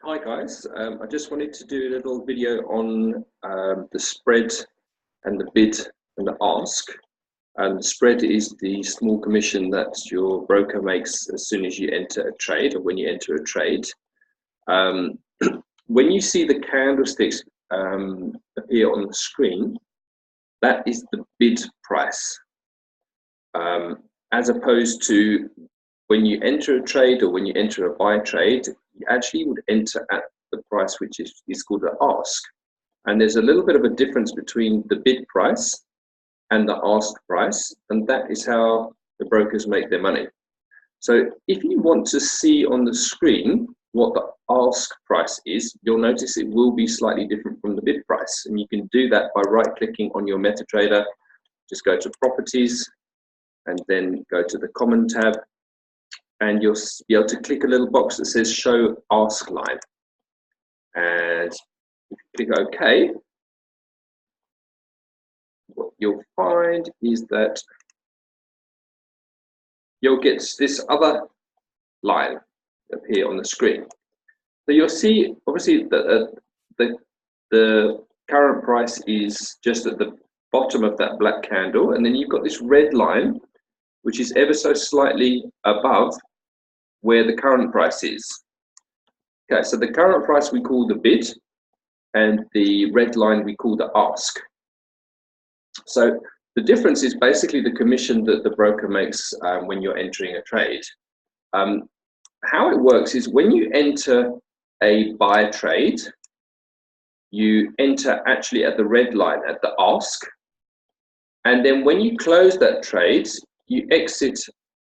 Hi guys, I just wanted to do a little video on the spread and the bid and the ask. The spread is the small commission that your broker makes as soon as you enter a trade or when you enter a trade. When you see the candlesticks appear on the screen, that is the bid price, as opposed to when you enter a trade or when you enter a buy trade, you actually would enter at the price which is called the ask. And there's a little bit of a difference between the bid price and the ask price, and that is how the brokers make their money. So if you want to see on the screen what the ask price is, you'll notice it will be slightly different from the bid price. And you can do that by right-clicking on your MetaTrader. Just go to Properties and then go to the Common tab, and you'll be able to click a little box that says Show Ask Line. And if you click OK, what you'll find is that you'll get this other line appear on the screen. So you'll see, obviously, that the current price is just at the bottom of that black candle, and then you've got this red line, which is ever so slightly above where the current price is. Okay, so the current price we call the bid, and the red line we call the ask. So the difference is basically the commission that the broker makes when you're entering a trade. How it works is when you enter a buy trade, you enter actually at the red line at the ask, and then when you close that trade, you exit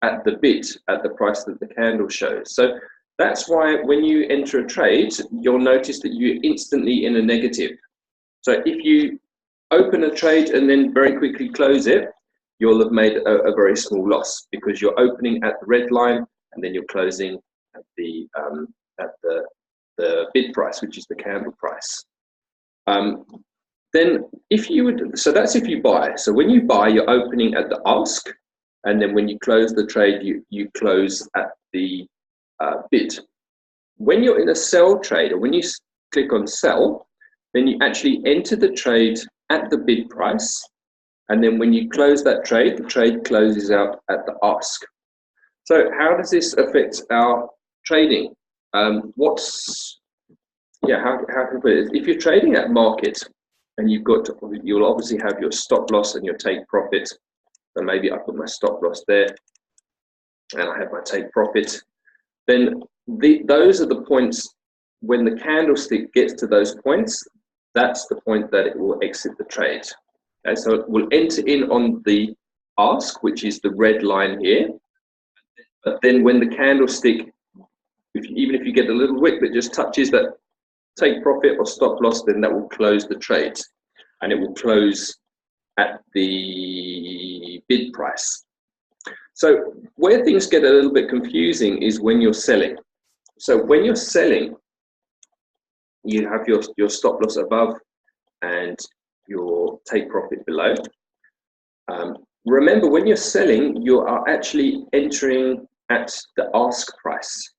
at the bid, at the price that the candle shows. So that's why when you enter a trade, you'll notice that you're instantly in a negative. So if you open a trade and then very quickly close it, you'll have made a very small loss, because you're opening at the red line and then you're closing at the bid price, which is the candle price. Then if you would, so that's if you buy. So when you buy, you're opening at the ask, and then when you close the trade, you close at the bid. When you're in a sell trade, or when you click on sell, then you actually enter the trade at the bid price, and then when you close that trade, the trade closes out at the ask. So how does this affect our trading? How can we put it? If you're trading at market, and you'll obviously have your stop loss and your take profit. So maybe I put my stop loss there, and I have my take profit. Then those are the points, when the candlestick gets to those points, that's the point that it will exit the trade. Okay, so it will enter in on the ask, which is the red line here. But then when the candlestick, even if you get a little wick that just touches that take profit or stop loss, then that will close the trade, and it will close at the bid price. So where things get a little bit confusing is when you're selling. So when you're selling, you have your stop loss above and your take profit below. Remember, when you're selling, you are actually entering at the ask price.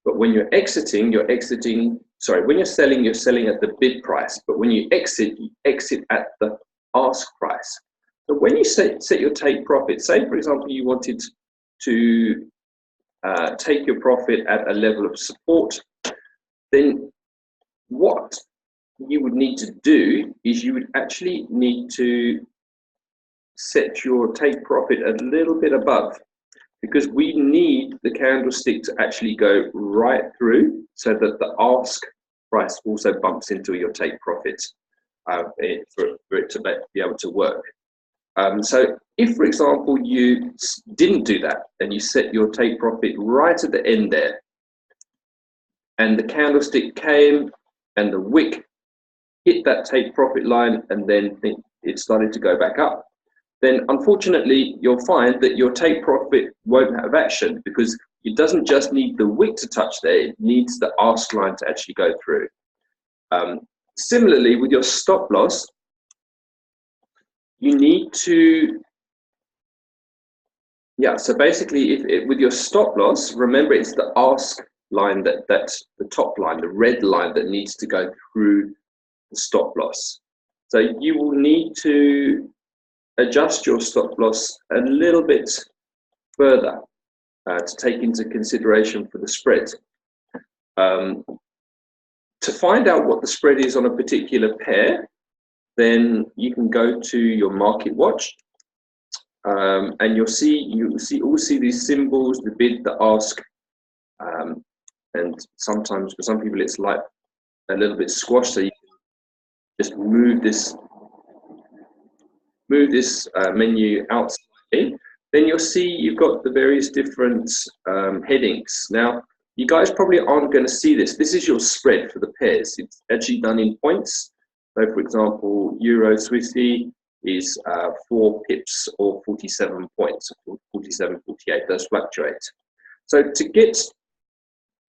But when you're exiting, when you're selling at the bid price. But when you exit at the ask price. So when you set your take profit, say for example you wanted to take your profit at a level of support, then what you would need to do is you would actually need to set your take profit a little bit above, because we need the candlestick to actually go right through so that the ask price also bumps into your take profit for it to be able to work. So if, for example, you didn't do that and you set your take profit right at the end there, and the candlestick came and the wick hit that take profit line, and then it started to go back up, then unfortunately you'll find that your take profit won't have action, because it doesn't just need the wick to touch there, it needs the ask line to actually go through. Similarly, with your stop loss, you need to, so basically with your stop loss, remember it's the ask line, that's the top line, the red line that needs to go through the stop loss. So you will need to adjust your stop loss a little bit further to take into consideration for the spread. To find out what the spread is on a particular pair, then you can go to your market watch, and you'll see these symbols: the bid, the ask, and sometimes for some people it's like a little bit squashed, so you can just move this menu out slightly. Then you'll see you've got the various different headings. Now, you guys probably aren't going to see this. This is your spread for the pairs. It's actually done in points. So, for example, Euro Swissy is 4 pips or 47 points, 47, 48. Those fluctuate. So to get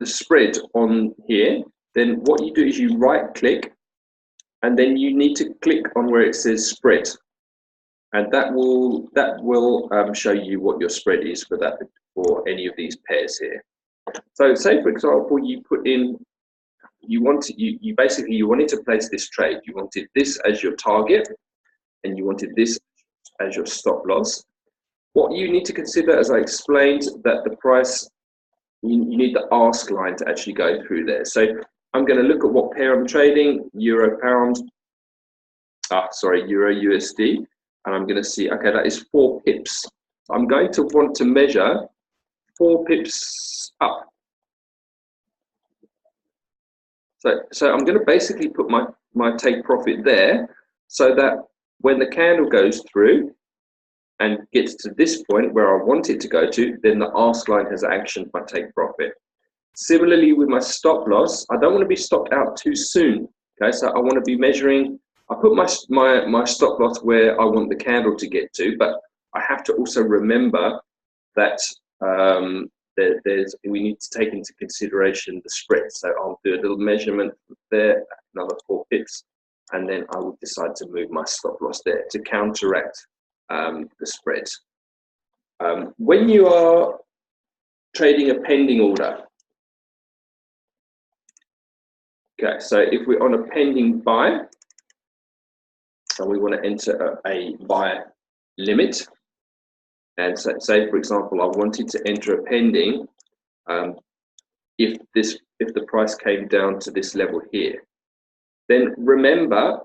the spread on here, then what you do is you right-click, and then you need to click on where it says spread, and that will show you what your spread is for any of these pairs here. So say, for example, you put in, you wanted to place this trade. You wanted this as your target, and you wanted this as your stop loss. What you need to consider, as I explained, that the price, you need the ask line to actually go through there. So I'm going to look at what pair I'm trading, Euro USD, and I'm going to see, okay, that is 4 pips. I'm going to want to measure 4 pips up. So I'm going to basically put my take profit there, so that when the candle goes through and gets to this point where I want it to go to, then the ask line has actioned my take profit. Similarly with my stop loss, I don't want to be stopped out too soon. Okay, so I want to be measuring. I put my stop loss where I want the candle to get to, but I have to also remember that we need to take into consideration the spread. So I'll do a little measurement there, another 4 pips, and then I will decide to move my stop loss there to counteract the spread. When you are trading a pending order, okay, so if we're on a pending buy and we want to enter a buy limit, and so, say for example I wanted to enter a pending if the price came down to this level here, then remember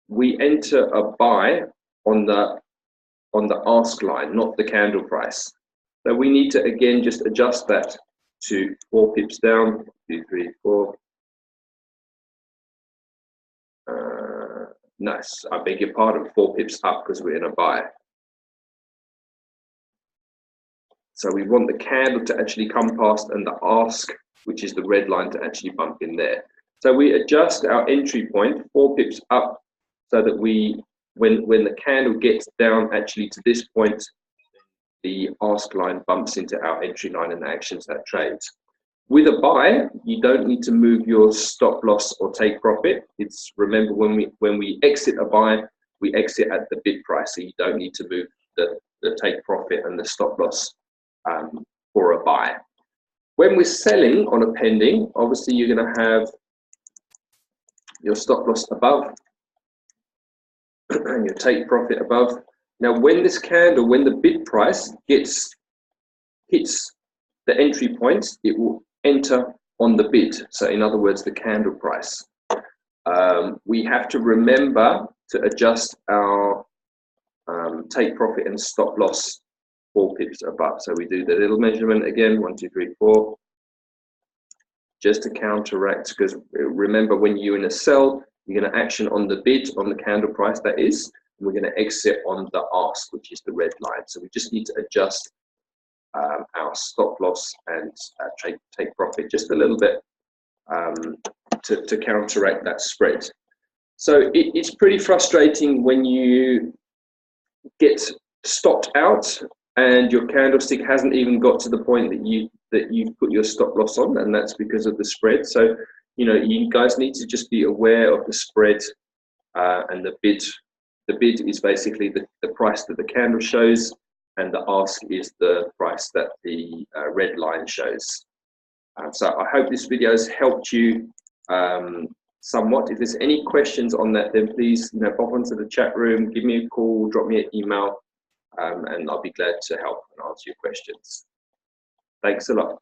we enter a buy on the ask line, not the candle price. So we need to again just adjust that to 4 pips down, 2, 3, 4. Nice, I beg your pardon, 4 pips up because we're in a buy. So we want the candle to actually come past and the ask, which is the red line, to actually bump in there. So we adjust our entry point 4 pips up, so that when the candle gets down actually to this point, the ask line bumps into our entry line and actions that trades. With a buy, you don't need to move your stop loss or take profit. It's, remember, when we exit a buy, we exit at the bid price, so you don't need to move the take profit and the stop loss for a buy. When we're selling on a pending, obviously you're going to have your stop loss above and your take profit above. Now, when this candle, when the bid price hits the entry point, it will enter on the bid. So in other words, the candle price. We have to remember to adjust our take profit and stop loss 4 pips above. So we do the little measurement again, 1, 2, 3, 4, just to counteract, because remember, when you're in a sell, you're going to action on the bid, on the candle price that is, and we're going to exit on the ask, which is the red line. So we just need to adjust our stop loss and take profit just a little bit to counteract that spread. So it's pretty frustrating when you get stopped out and your candlestick hasn't even got to the point that you've put your stop loss on, and that's because of the spread. So you guys need to just be aware of the spread and the bid. The bid is basically the price that the candle shows, and the ask is the price that the red line shows. So I hope this video has helped you somewhat. If there's any questions on that, then please pop onto the chat room, give me a call, drop me an email, and I'll be glad to help and answer your questions. Thanks a lot.